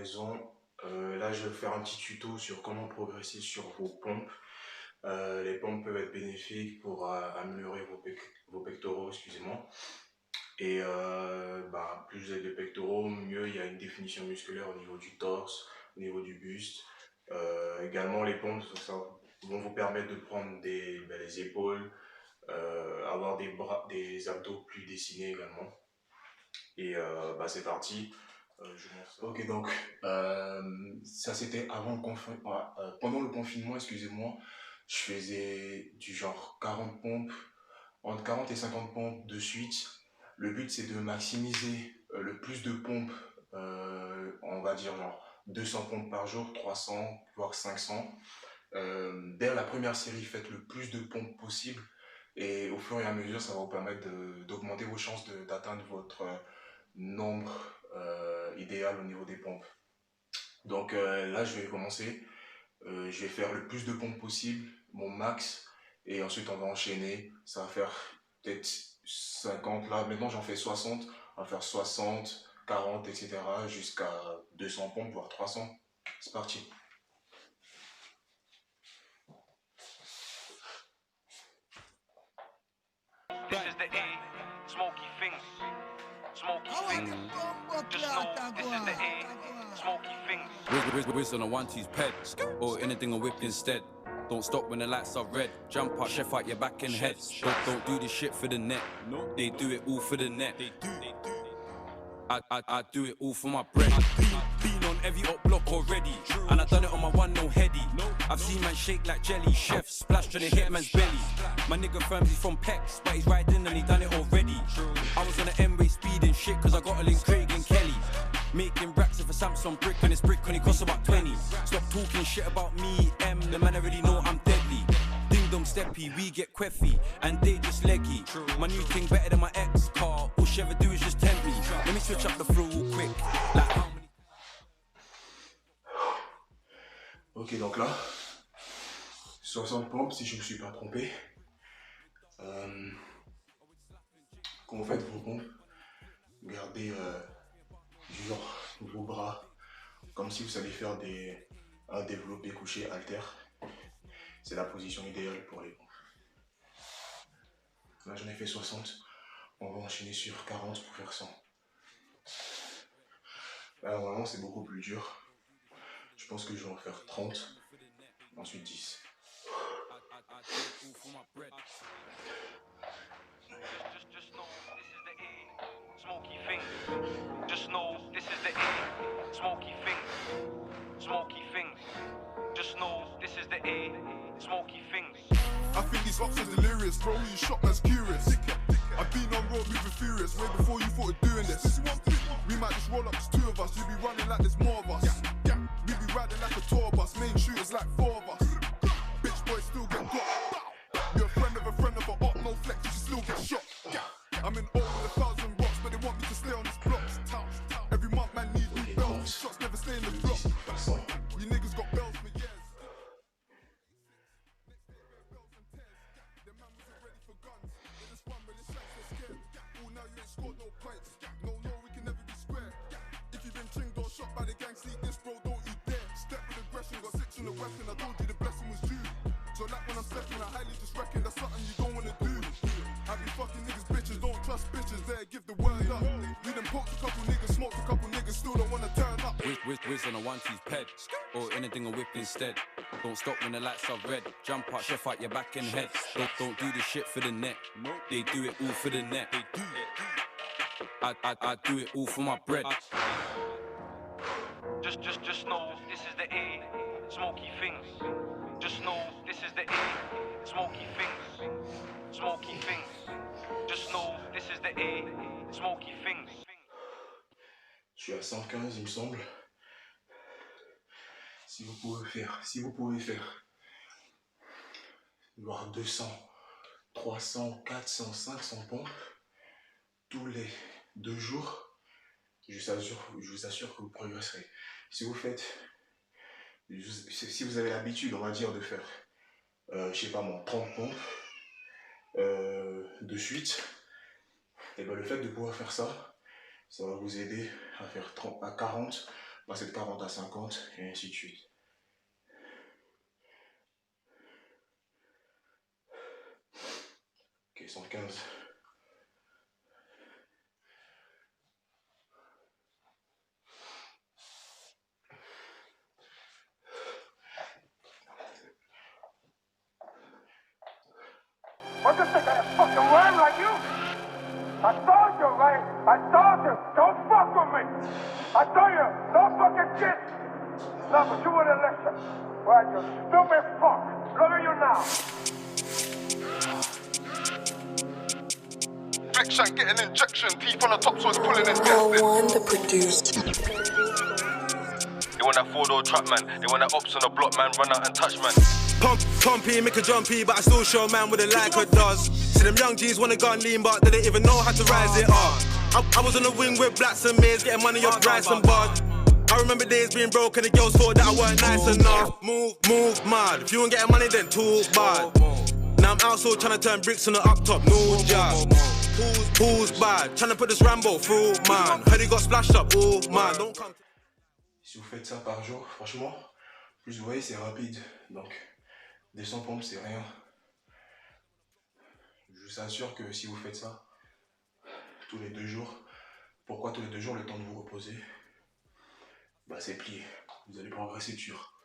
maison. Là, je vais faire un petit tuto sur comment progresser sur vos pompes. Les pompes peuvent être bénéfiques pour améliorer vos pectoraux, excusez-moi. Et plus vous avez de pectoraux, mieux il y a une définition musculaire au niveau du torse, au niveau du buste. Également, les pompes ça vont vous permettre de prendre les épaules, avoir des abdos plus dessinés également. Et c'est parti. Ok, donc ça c'était pendant le confinement, excusez-moi, je faisais du genre 40 pompes, entre 40 et 50 pompes de suite. Le but c'est de maximiser le plus de pompes, on va dire genre 200 pompes par jour, 300 voire 500. Dès la première série, faites le plus de pompes possible et au fur et à mesure, ça va vous permettre d'augmenter vos chances d'atteindre votre nombre idéal au niveau des pompes. Donc là, je vais commencer. Je vais faire le plus de pompes possible, mon max, et ensuite on va enchaîner. Ça va faire peut-être 50. Là, maintenant j'en fais 60. On va faire 60, 40, etc. jusqu'à 200 pompes, voire 300. C'est parti. This is the A, Smoky Things. Smoky Things. Just know this is the A, Smoky Things. Whiz on a 1-2's ped, or anything on whip instead. Don't stop when the lights are red. Jump out, chef out your back and head. Don't do this shit for the net. They do it all for the net. I do it all for my bread. Been on every up block already, and I done it on my one no heady. I've seen man shake like jelly, chef splashed on the hitman's belly. My nigga firms he's from Pex, but he's riding and he done it already. I was on the M-way speeding shit, cause I got a link Craig and Kelly. Making racks of a Samsung brick, and it's brick when it costs about 20. Stop talking shit about me, the man already know I'm deadly. Ding dong steppy, we get queffy, and they just leggy. My new thing better than my ex car, all she ever do is just tempt me. Let me switch up the flow real quick, like how many... Ok, donc là, 60 pompes si je ne me suis pas trompé. Quand vous faites vos pompes, gardez genre vos bras comme si vous allez faire un développé couché halter. C'est la position idéale pour les pompes. Là j'en ai fait 60, on va enchaîner sur 40 pour faire 100. Là vraiment c'est beaucoup plus dur. Je pense que je vais en faire 30, ensuite 10. Just know this is the A, Smoky Things. Just know this is the A, Smoky Things. Smoky Things. Just know this is the A, Smoky Things. I think these ops are delirious, bro, you shot man's curious. I've been on road moving furious, way before you thought of doing this. We might just roll up, just two of us, you be running like there's more of us. We be riding like a tour bus, main shooters like 4 of us. Bitch boys still get got. You're a friend of a op, no flex, you should still get shot. I'm in all with 1,000 rocks, but they want me to stay on this block. Every month man need new bells, these shots never stay in the block. You niggas got bells for years. By the gang, see this bro, don't you dare. Step with aggression, got 6 in the weapon. I told you the blessing was due. So like when I'm stepping, I highly just reckon that's something you don't wanna do. I be fucking niggas, bitches, don't trust bitches. There, give the word up. We done poked a couple niggas, smoked a couple niggas, still don't wanna turn up. Whiz on a 1-2's ped, or anything on whip instead. Don't stop when the lights are red. Jump out, chef out your back and head. Don't do this shit for the net. They do it all for the net. I do it all for my bread. Just know this is the A, Smoky Things. Just know this is the A, Smoky Things. Smoky Things. Just know this is the A, Smoky Things. Je suis à 115 il me semble. Si vous pouvez faire voire 200, 300, 400, 500 pompes tous les 2 jours, je vous assure que vous progresserez. Si vous avez l'habitude, on va dire, de faire, je sais pas moi, 30 pompes de suite, et ben le fait de pouvoir faire ça, ça va vous aider à faire 30 à 40, passer de 40 à 50 et ainsi de suite. Ok, 115. What you think I fucking rhyme like you? I told you, right? I told you, don't fuck with me. I told you, don't fucking shit. No, but you wouldn't listen. Right, you stupid fuck. Look at you now. Flex shank get an injection, teeth on the top, so it's pulling and testing. One, the producer. They want that four-door truck, man. They want that ops on the block, man. Run out and touch, man. Pumpy, make a jumpy, but I still show man what a liker does. See them young G's wanna gun lean, but they don't even know how to rise it up. I was on the wing with blacks and mares, getting money off rice and bud. I remember days being broke and the girls thought that I weren't nice enough. Move, mad. If you ain't getting money, then too bad. Now I'm out so trying to turn bricks on the up top, no job. Who's bad? Trying to put this Rambo through, man. Heard he got splashed up, oh man. Don't come. Si vous faites ça par jour, franchement, plus vous voyez, c'est rapide. Donc, des 100 pompes, c'est rien. Je vous assure que si vous faites ça tous les 2 jours, pourquoi tous les 2 jours, le temps de vous reposer? Bah, c'est plié. Vous allez progresser dur.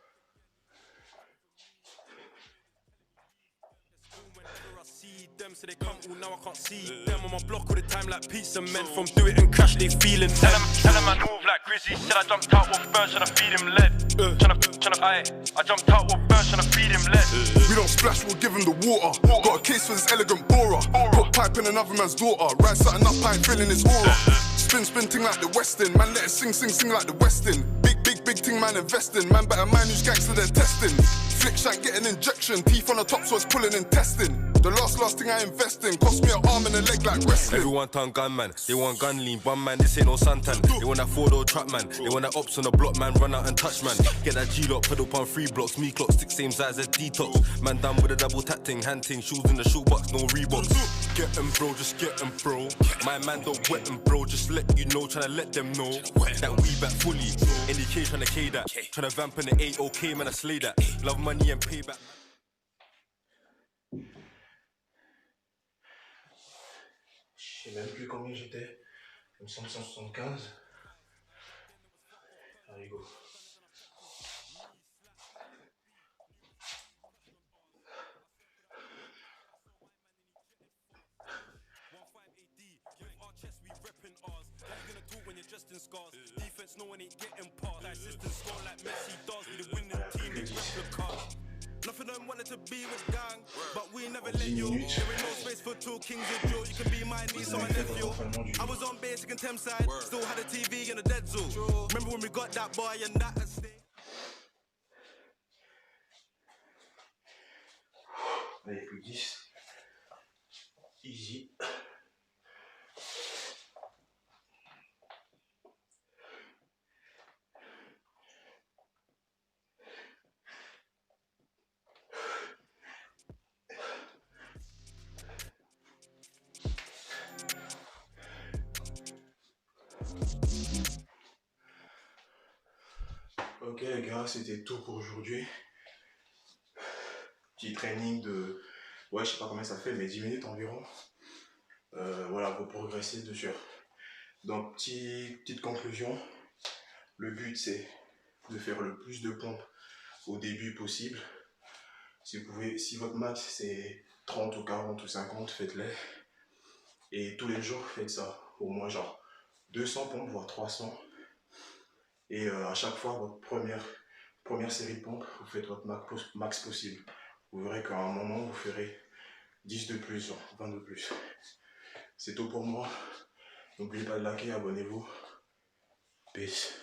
Them so they come all now I can't see them on my block all the time like pizza men from do it and crash they feeling Tell him I move like Grizzy. Said I jumped out with burn, should I feed him lead? I jumped out with burn, should I feed him lead? We don't splash, we'll give him the water. Got a case for this elegant Bora. Put pipe in another man's daughter. Ride something up, I ain't feeling his aura. Spin ting like the West End. Man, let it sing like the West End. Big ting, man, investing. Man, better man who's gangster, they're testing. Flick shank, get an injection. Teeth on the top, so it's pulling and testing. The last thing I invest in cost me an arm and a leg like wrestling. Everyone turn gunman, they want gun lean. One man, this ain't no suntan. They want that four-door truck, man. They want that ops on the block, man. Run out and touch, man. Get that G-lock, pedal on 3 blocks. Me clock, stick same size as detox. Man done with a double tap thing, hand thing. Shoes in the shoebox, no Reeboks. Get 'em, bro, just get 'em, bro. My man don't wet 'em, bro. Just let you know, tryna let them know that we back fully. In the K, tryna K that. Tryna vamp in the A-OK, man, I slay that. Love money and payback. Je sais même plus combien j'étais. Il me semble 175. Allez, go. Defense, no one ain't getting past. Like system score like Messi does. We the winning team in replica. Nothing of them wanted to be with gang, but we never let you. There ain't no space for 2 kings of Joe. You can be my niece or my nephew. I was on basic and Thames side, still had a TV in a dead zoo. Remember when we got that boy and that estate? Allez, plus 10. Easy. Ok les gars, c'était tout pour aujourd'hui. Petit training de... Ouais, je sais pas combien ça fait, mais 10 minutes environ. Voilà, vous progressez dessus. Donc, petite conclusion. Le but, c'est de faire le plus de pompes au début possible. Si vous pouvez, si votre max c'est 30 ou 40 ou 50, faites-les. Et tous les jours, faites ça. Au moins genre 200 pompes, voire 300. Et à chaque fois, votre première série de pompes, vous faites votre max possible. Vous verrez qu'à un moment, vous ferez 10 de plus, 20 de plus. C'est tout pour moi. N'oubliez pas de liker, abonnez-vous. Peace.